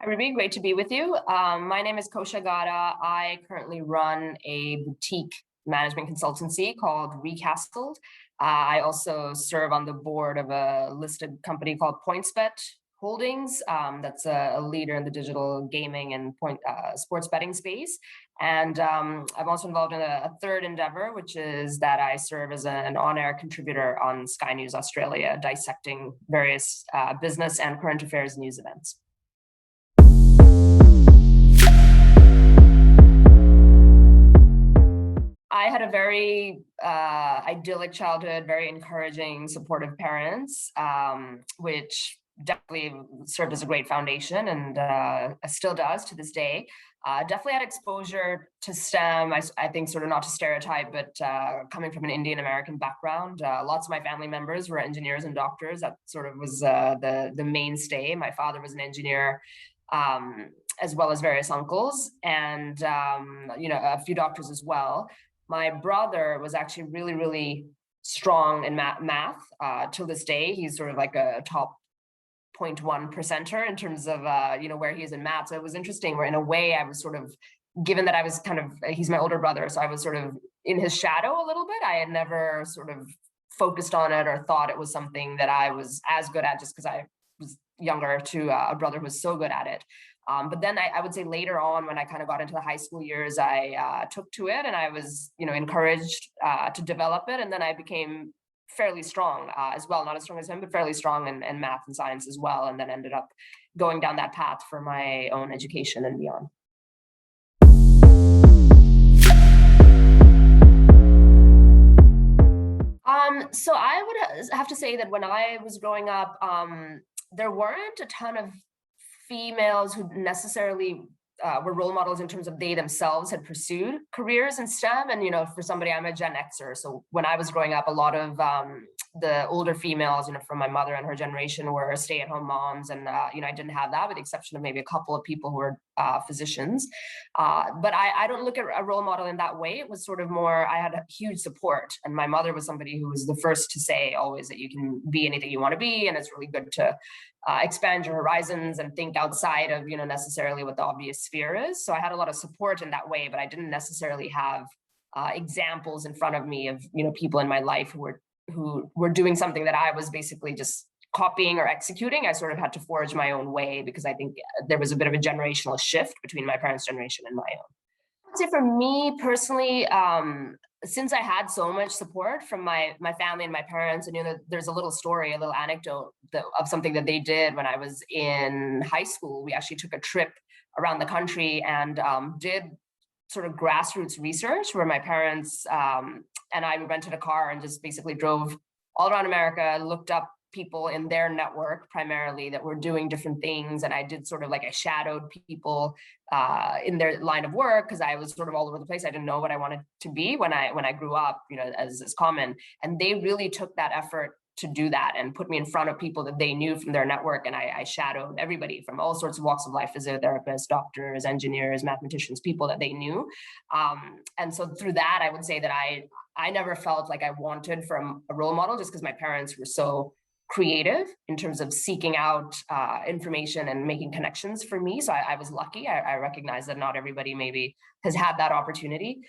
Ruby, great to be with you. My name is Kosha Gada. I currently run a boutique management consultancy called Recastled. I also serve on the board of a listed company called PointsBet Holdings. That's a leader in the digital gaming and sports betting space. And I'm also involved in a third endeavor, which is that I serve as an on-air contributor on Sky News Australia, dissecting various business and current affairs news events. I had a very idyllic childhood, very encouraging, supportive parents, which definitely served as a great foundation and still does to this day. Definitely had exposure to STEM, I think sort of not to stereotype, but coming from an Indian American background, lots of my family members were engineers and doctors. That sort of was the mainstay. My father was an engineer, as well as various uncles and, a few doctors as well. My brother was actually really, really strong in math. Till this day, he's sort of like a top 0.1 percenter in terms of, where he is in math. So it was interesting where in a way I was sort of, given that I was he's my older brother, so I was sort of in his shadow a little bit. I had never sort of focused on it or thought it was something that I was as good at just because I was younger to a brother who was so good at it. But then I would say later on, when I kind of got into the high school years, I took to it and I was, encouraged to develop it. And then I became fairly strong as well, not as strong as him, but fairly strong in math and science as well. And then ended up going down that path for my own education and beyond. So I would have to say that when I was growing up, there weren't a ton of females who necessarily were role models in terms of they themselves had pursued careers in STEM. And, for somebody, I'm a Gen Xer. So when I was growing up, a lot of the older females, from my mother and her generation were stay-at-home moms. And, I didn't have that with the exception of maybe a couple of people who were physicians. But I don't look at a role model in that way. It was sort of more, I had a huge support. And my mother was somebody who was the first to say always that you can be anything you want to be. And it's really good to expand your horizons and think outside of, necessarily what the obvious sphere is. So I had a lot of support in that way, but I didn't necessarily have examples in front of me of, people in my life who were doing something that I was basically just copying or executing. I sort of had to forge my own way because I think there was a bit of a generational shift between my parents' generation and my own. I'd say for me personally, since I had so much support from my family and my parents, and there's a little story, a little anecdote of something that they did when I was in high school. We actually took a trip around the country and did sort of grassroots research where my parents and I rented a car and just basically drove all around America, looked up people in their network primarily that were doing different things. And I did sort of like I shadowed people in their line of work because I was sort of all over the place. I didn't know what I wanted to be when I grew up, as is common. And they really took that effort to do that and put me in front of people that they knew from their network. And I shadowed everybody from all sorts of walks of life, physiotherapists, doctors, engineers, mathematicians, people that they knew. And so through that, I would say that I never felt like I wanted from a role model just because my parents were so creative in terms of seeking out information and making connections for me. So I was lucky. I recognize that not everybody maybe has had that opportunity.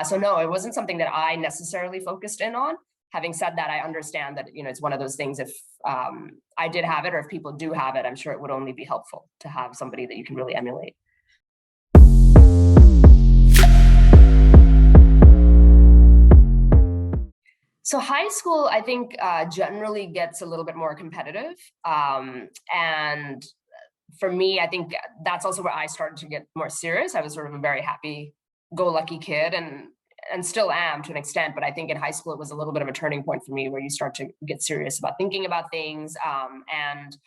So no, it wasn't something that I necessarily focused in on. Having said that, I understand that, it's one of those things, if I did have it or if people do have it, I'm sure it would only be helpful to have somebody that you can really emulate. So high school, I think, generally gets a little bit more competitive. And for me, I think that's also where I started to get more serious. I was sort of a very happy-go-lucky kid and still am to an extent. But I think in high school, it was a little bit of a turning point for me where you start to get serious about thinking about things. And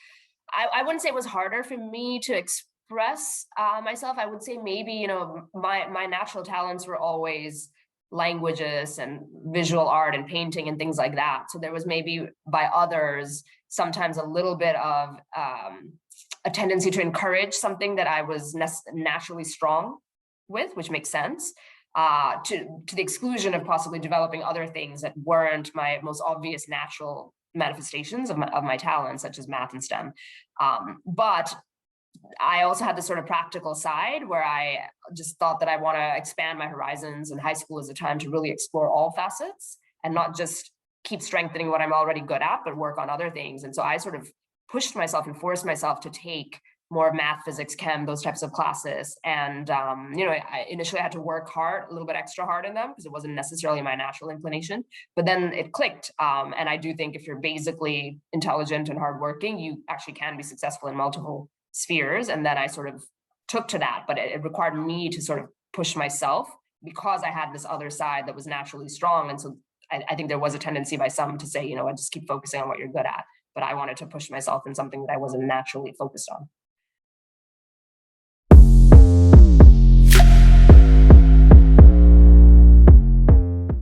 I wouldn't say it was harder for me to express myself. I would say maybe, my natural talents were always languages and visual art and painting and things like that. So there was maybe by others sometimes a little bit of a tendency to encourage something that I was naturally strong with, which makes sense, to the exclusion of possibly developing other things that weren't my most obvious natural manifestations of my talents, such as math and STEM. But I also had this sort of practical side where I just thought that I want to expand my horizons, and high school is a time to really explore all facets and not just keep strengthening what I'm already good at, but work on other things. And so I sort of pushed myself and forced myself to take more math, physics, chem, those types of classes. And, I initially had to work hard, a little bit extra hard in them because it wasn't necessarily my natural inclination, but then it clicked. And I do think if you're basically intelligent and hardworking, you actually can be successful in multiple spheres. And then I sort of took to that, but it required me to sort of push myself because I had this other side that was naturally strong. And so I think there was a tendency by some to say, I just keep focusing on what you're good at. But I wanted to push myself in something that I wasn't naturally focused on.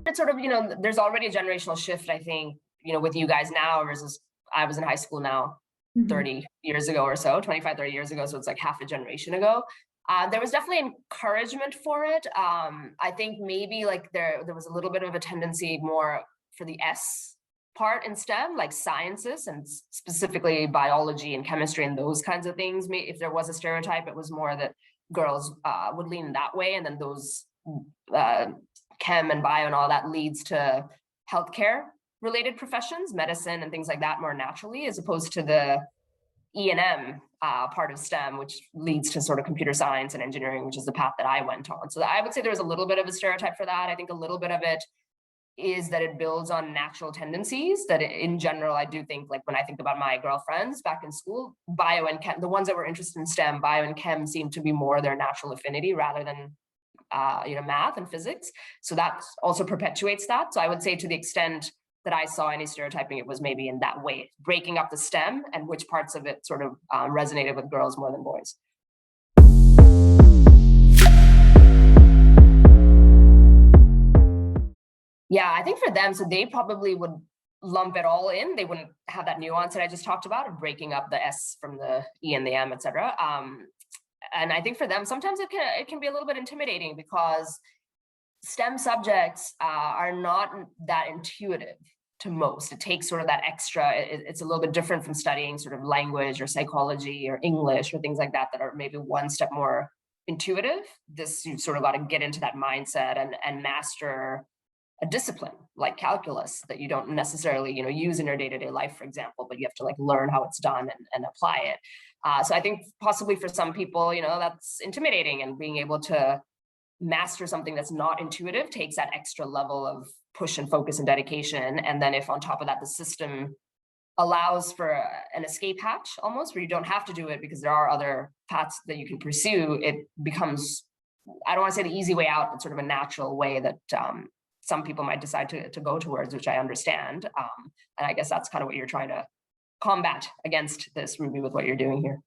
It's sort of, there's already a generational shift, I think, with you guys now versus I was in high school now 30 years ago or so, 25, 30 years ago. So it's like half a generation ago. There was definitely encouragement for it. I think maybe like there was a little bit of a tendency more for the S part in STEM, like sciences and specifically biology and chemistry and those kinds of things. If there was a stereotype, it was more that girls would lean that way, and then those chem and bio and all that leads to healthcare related professions, medicine and things like that more naturally, as opposed to the E&M part of STEM, which leads to sort of computer science and engineering, which is the path that I went on. So I would say there was a little bit of a stereotype for that. I think a little bit of it is that it builds on natural tendencies that in general, I do think, like when I think about my girlfriends back in school, bio and chem, the ones that were interested in STEM, bio and chem seem to be more their natural affinity rather than math and physics. So that also perpetuates that. So I would say to the extent that I saw any stereotyping, it was maybe in that way, breaking up the STEM and which parts of it sort of resonated with girls more than boys. Yeah, I think for them, so they probably would lump it all in. They wouldn't have that nuance that I just talked about of breaking up the S from the E and the M, et cetera. And I think for them, sometimes it can be a little bit intimidating because STEM subjects are not that intuitive to most. It takes sort of that extra, it's a little bit different from studying sort of language or psychology or English or things like that that are maybe one step more intuitive. This, you've sort of got to get into that mindset and master a discipline like calculus that you don't necessarily, use in your day-to-day life, for example, but you have to like learn how it's done and apply it. So I think possibly for some people, that's intimidating, and being able to master something that's not intuitive takes that extra level of push and focus and dedication. And then if on top of that, the system allows for an escape hatch almost, where you don't have to do it because there are other paths that you can pursue, it becomes, I don't want to say the easy way out, but sort of a natural way that some people might decide to go towards, which I understand. And I guess that's kind of what you're trying to combat against this, Ruby, with what you're doing here.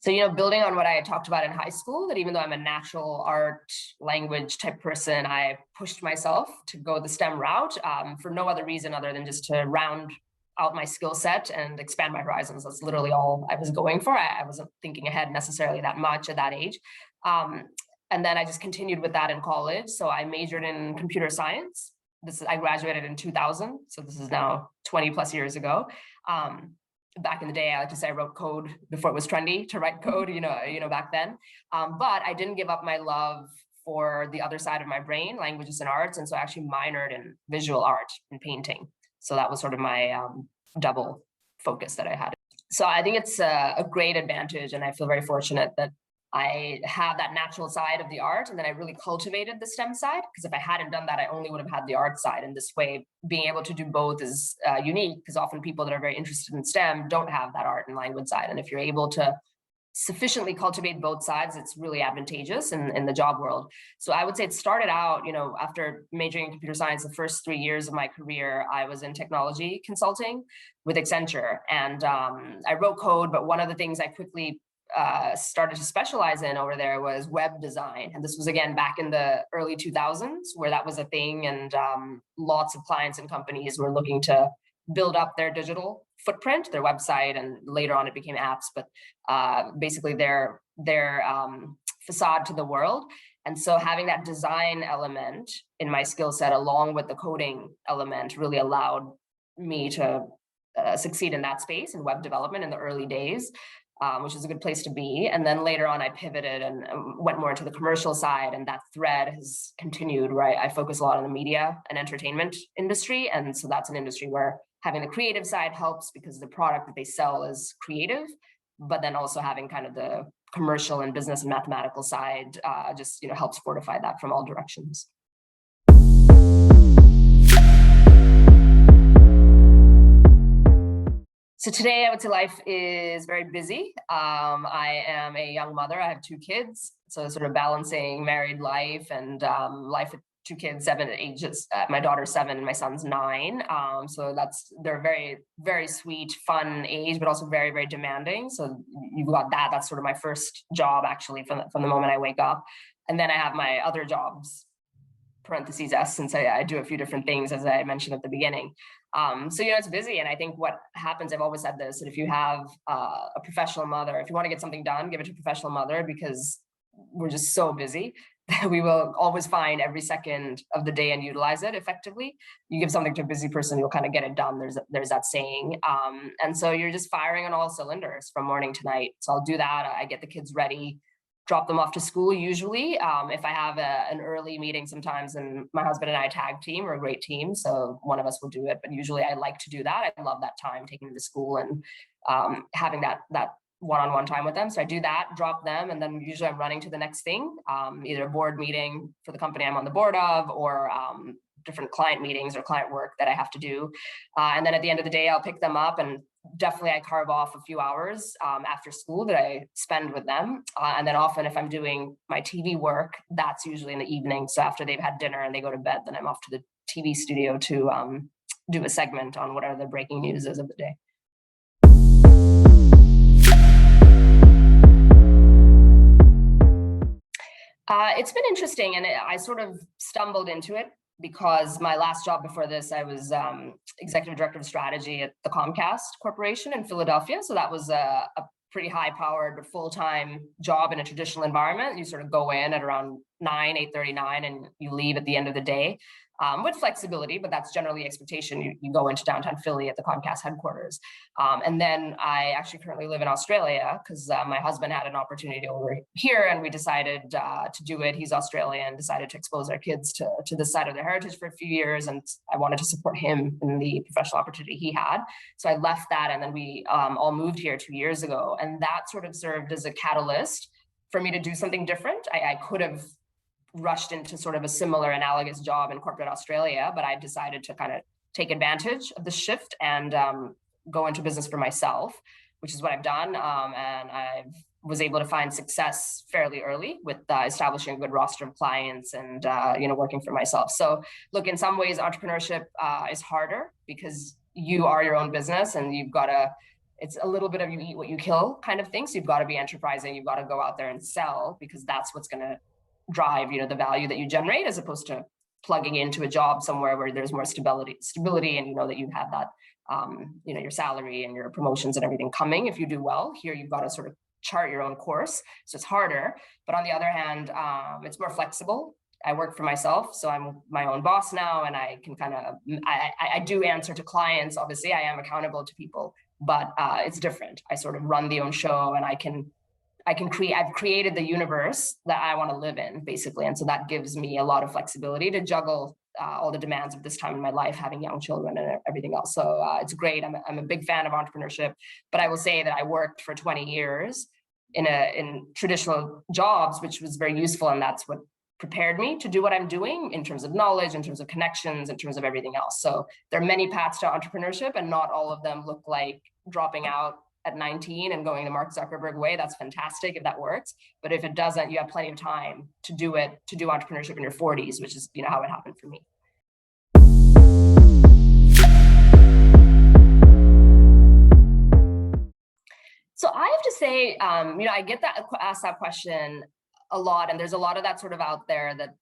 So, building on what I had talked about in high school, that even though I'm a natural art language type person, I pushed myself to go the STEM route for no other reason other than just to round out my skill set and expand my horizons. That's literally all I was going for. I wasn't thinking ahead necessarily that much at that age. And then I just continued with that in college. So I majored in computer science. I graduated in 2000. So this is now 20 plus years ago. Back in the day, I like to say I wrote code before it was trendy to write code, back then. But I didn't give up my love for the other side of my brain, languages and arts. And so I actually minored in visual art and painting. So that was sort of my double focus that I had. So I think it's a great advantage, and I feel very fortunate that I have that natural side of the art, and then I really cultivated the STEM side, because if I hadn't done that, I only would have had the art side. And this way, being able to do both is unique, because often people that are very interested in STEM don't have that art and language side. And if you're able to sufficiently cultivate both sides, it's really advantageous in the job world. So I would say it started out, after majoring in computer science, the first 3 years of my career, I was in technology consulting with Accenture. And I wrote code, but one of the things I quickly started to specialize in over there was web design. And this was, again, back in the early 2000s, where that was a thing. And lots of clients and companies were looking to build up their digital footprint, their website, and later on it became apps, but basically their facade to the world. And so having that design element in my skill set along with the coding element really allowed me to succeed in that space in web development in the early days, which is a good place to be. And then later on, I pivoted and went more into the commercial side, and that thread has continued, right? I focus a lot on the media and entertainment industry. And so that's an industry where having the creative side helps because the product that they sell is creative, but then also having kind of the commercial and business and mathematical side just helps fortify that from all directions. So today, I would say life is very busy. I am a young mother. I have 2 kids, so sort of balancing married life and life with 2 kids, 7 ages. My daughter's 7 and my son's 9. So they're very, very sweet, fun age, but also very, very demanding. So you've got that. That's sort of my first job, actually, from the moment I wake up. And then I have my other jobs, parentheses S, since I do a few different things, as I mentioned at the beginning. So, it's busy. And I think what happens, I've always said this, that if you have a professional mother, if you want to get something done, give it to a professional mother, because we're just so busy that we will always find every second of the day and utilize it effectively. You give something to a busy person, you'll kind of get it done. There's that saying. And so you're just firing on all cylinders from morning to night. So I'll do that. I get the kids ready, drop them off to school usually. If I have an early meeting sometimes, and my husband and I tag team, we're a great team, so one of us will do it, but usually I like to do that. I love that time, taking them to school and having that one-on-one time with them. So I do that, drop them, and then usually I'm running to the next thing, either a board meeting for the company I'm on the board of, or different client meetings or client work that I have to do. And then at the end of the day, I'll pick them up, and definitely I carve off a few hours after school that I spend with them. And then often if I'm doing my TV work, that's usually in the evening. So after they've had dinner and they go to bed, then I'm off to the TV studio to do a segment on whatever the breaking news is of the day. It's been interesting, and I sort of stumbled into it because my last job before this, I was executive director of strategy at the Comcast Corporation in Philadelphia. So that was a pretty high-powered but full-time job in a traditional environment. You sort of go in at around 8:39, and you leave at the end of the day. With flexibility, but that's generally expectation. You go into downtown Philly at the Comcast headquarters. And then I actually currently live in Australia because my husband had an opportunity over here, and we decided to do it. He's Australian, decided to expose our kids to this side of their heritage for a few years, and I wanted to support him in the professional opportunity he had. So I left that, and then we all moved here 2 years ago, and that sort of served as a catalyst for me to do something different. I could have rushed into sort of a similar analogous job in corporate Australia, but I decided to kind of take advantage of the shift and go into business for myself, which is what I've done. And I was able to find success fairly early with establishing a good roster of clients and working for myself. So look, in some ways, entrepreneurship is harder because you are your own business, and it's a little bit of you eat what you kill kind of thing. So you've got to be enterprising. You've got to go out there and sell, because that's what's going to drive the value that you generate, as opposed to plugging into a job somewhere where there's more stability, and that you have that your salary and your promotions and everything coming if you do well. Here you've got to sort of chart your own course, so it's harder. But on the other hand, it's more flexible. I work for myself, so I'm my own boss now, and I can I do answer to clients. Obviously, I am accountable to people, but it's different. I sort of run the own show, and I've created the universe that I want to live in, basically. And so that gives me a lot of flexibility to juggle all the demands of this time in my life, having young children and everything else. So it's great. I'm a big fan of entrepreneurship, but I will say that I worked for 20 years in traditional jobs, which was very useful. And that's what prepared me to do what I'm doing in terms of knowledge, in terms of connections, in terms of everything else. So there are many paths to entrepreneurship, and not all of them look like dropping out at 19 and going the Mark Zuckerberg way. That's fantastic if that works. But if it doesn't, you have plenty of time to do entrepreneurship in your 40s, which is how it happened for me. So I have to say, I get asked that question a lot, and there's a lot of that sort of out there that,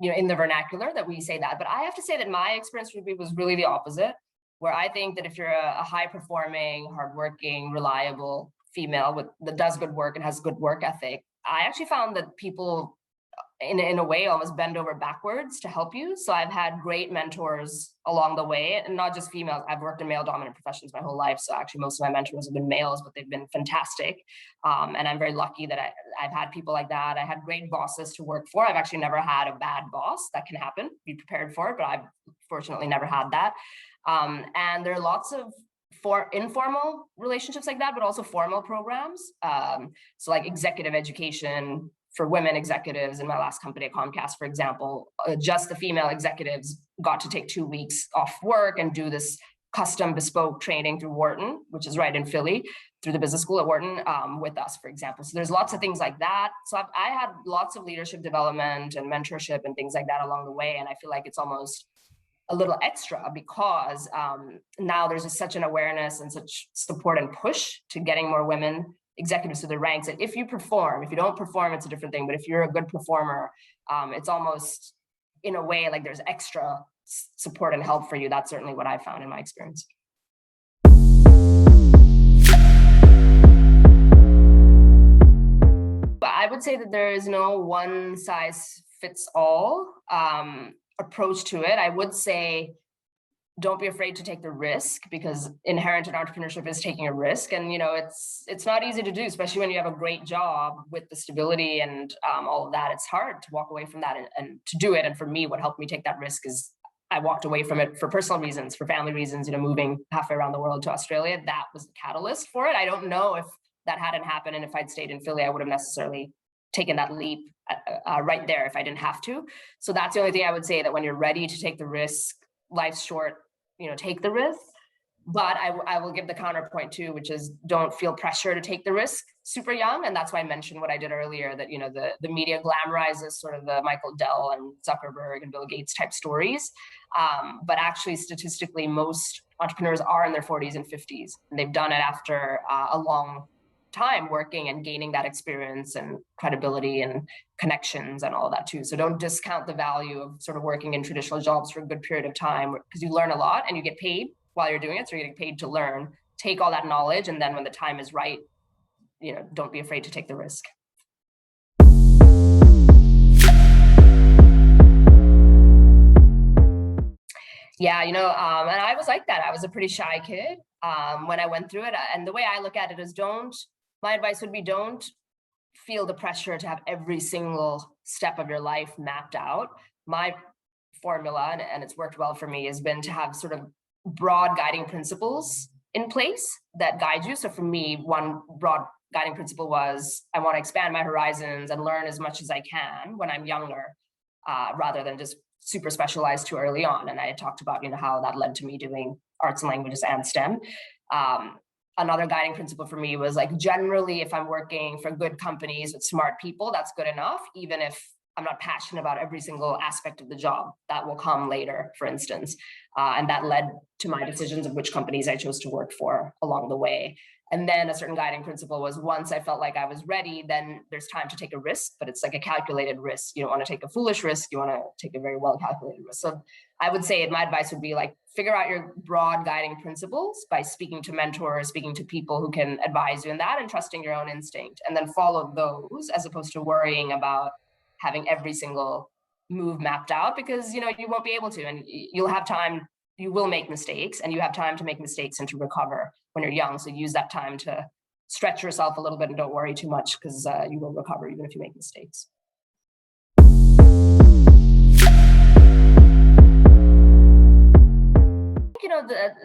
in the vernacular that we say that. But I have to say that my experience was really the opposite, where I think that if you're a high-performing, hardworking, reliable female that does good work and has good work ethic, I actually found that people in a way, almost bend over backwards to help you. So I've had great mentors along the way, and not just females. I've worked in male dominant professions my whole life. So actually most of my mentors have been males, but they've been fantastic. And I'm very lucky that I've had people like that. I had great bosses to work for. I've actually never had a bad boss. That can happen, be prepared for it, but I've fortunately never had that. And there are lots of informal relationships like that, but also formal programs. So like executive education for women executives in my last company at Comcast, for example, just the female executives got to take 2 weeks off work and do this custom bespoke training through Wharton, which is right in Philly, through the business school at Wharton, with us, for example. So there's lots of things like that. So I had lots of leadership development and mentorship and things like that along the way. And I feel like it's almost a little extra because now there's just such an awareness and such support and push to getting more women executives to the ranks. And if you perform, if you don't perform, it's a different thing. But if you're a good performer, it's almost in a way like there's extra support and help for you. That's certainly what I found in my experience. But I would say that there is no one size fits all approach to it. I would say don't be afraid to take the risk, because inherent in entrepreneurship is taking a risk. And, it's not easy to do, especially when you have a great job with the stability and all of that. It's hard to walk away from that and to do it. And for me, what helped me take that risk is I walked away from it for personal reasons, for family reasons, moving halfway around the world to Australia. That was the catalyst for it. I don't know if that hadn't happened and if I'd stayed in Philly, I would have necessarily taken that leap right there if I didn't have to. So that's the only thing I would say, that when you're ready to take the risk, life's short, take the risk. But I will give the counterpoint too, which is don't feel pressure to take the risk super young. And that's why I mentioned what I did earlier, that, the media glamorizes sort of the Michael Dell and Zuckerberg and Bill Gates type stories. But actually, statistically, most entrepreneurs are in their 40s and 50s. And they've done it after a long time working and gaining that experience and credibility and connections and all of that too. So don't discount the value of sort of working in traditional jobs for a good period of time, because you learn a lot and you get paid while you're doing it. So you're getting paid to learn, take all that knowledge, and then when the time is right, don't be afraid to take the risk. Yeah, and I was like that. I was a pretty shy kid when I went through it. And the way I look at it is my advice would be don't feel the pressure to have every single step of your life mapped out. My formula, and it's worked well for me, has been to have sort of broad guiding principles in place that guide you. So for me, one broad guiding principle was I want to expand my horizons and learn as much as I can when I'm younger, rather than just super specialized too early on. And I had talked about, how that led to me doing arts and languages and STEM. Another guiding principle for me was like, generally, if I'm working for good companies with smart people, that's good enough, even if I'm not passionate about every single aspect of the job. That will come later, for instance. And that led to my decisions of which companies I chose to work for along the way. And then a certain guiding principle was, once I felt like I was ready, then there's time to take a risk, but it's like a calculated risk. You don't want to take a foolish risk. You want to take a very well calculated risk. So I would say my advice would be like, figure out your broad guiding principles by speaking to mentors, speaking to people who can advise you in that, and trusting your own instinct, and then follow those as opposed to worrying about having every single move mapped out, because, you won't be able to, and you'll have time. You will make mistakes, and you have time to make mistakes and to recover when you're young. So use that time to stretch yourself a little bit and don't worry too much, because you will recover even if you make mistakes.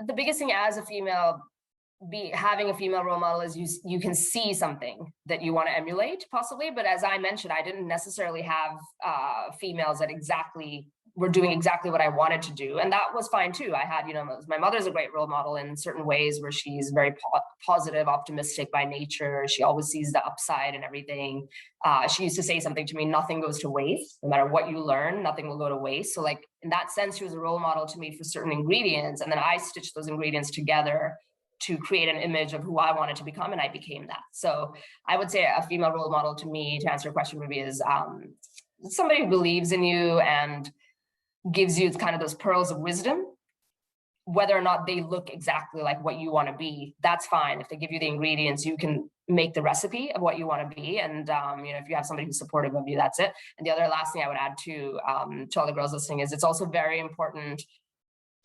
The biggest thing as a female, having a female role model, is you can see something that you want to emulate possibly. But as I mentioned, I didn't necessarily have females that were doing exactly what I wanted to do. And that was fine too. I had, my mother's a great role model in certain ways, where she's very positive, optimistic by nature. She always sees the upside in everything. She used to say something to me: nothing goes to waste. No matter what you learn, nothing will go to waste. So like in that sense, she was a role model to me for certain ingredients. And then I stitched those ingredients together to create an image of who I wanted to become, and I became that. So I would say a female role model to me, to answer your question, Ruby, is somebody who believes in you and gives you kind of those pearls of wisdom whether or not they look exactly like what you want to be, that's fine. If they give you the ingredients, you can make the recipe of what you want to be. And if you have somebody who's supportive of you, that's it. And the other last thing I would add to all the girls listening is it's also very important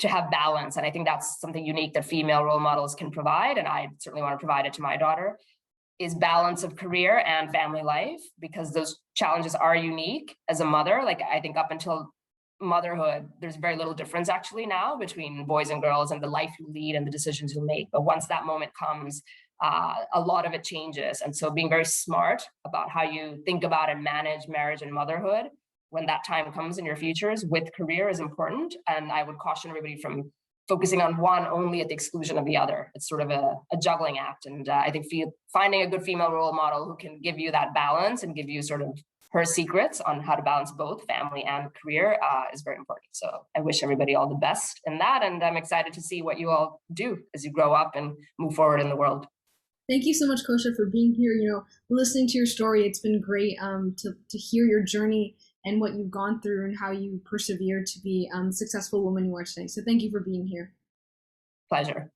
to have balance. And I think that's something unique that female role models can provide. And I certainly want to provide it to my daughter, is balance of career and family life, because those challenges are unique as a mother. Like, I think up until motherhood, there's very little difference actually now between boys and girls and the life you lead and the decisions you make. But once that moment comes, a lot of it changes. And so being very smart about how you think about and manage marriage and motherhood when that time comes in your futures with career is important. And I would caution everybody from focusing on one only at the exclusion of the other. It's sort of a juggling act. And I think finding a good female role model who can give you that balance and give you sort of her secrets on how to balance both family and career is very important. So I wish everybody all the best in that. And I'm excited to see what you all do as you grow up and move forward in the world. Thank you so much, Kosha, for being here. Listening to your story, it's been great to hear your journey and what you've gone through and how you persevered to be the successful woman you are today. So thank you for being here. Pleasure.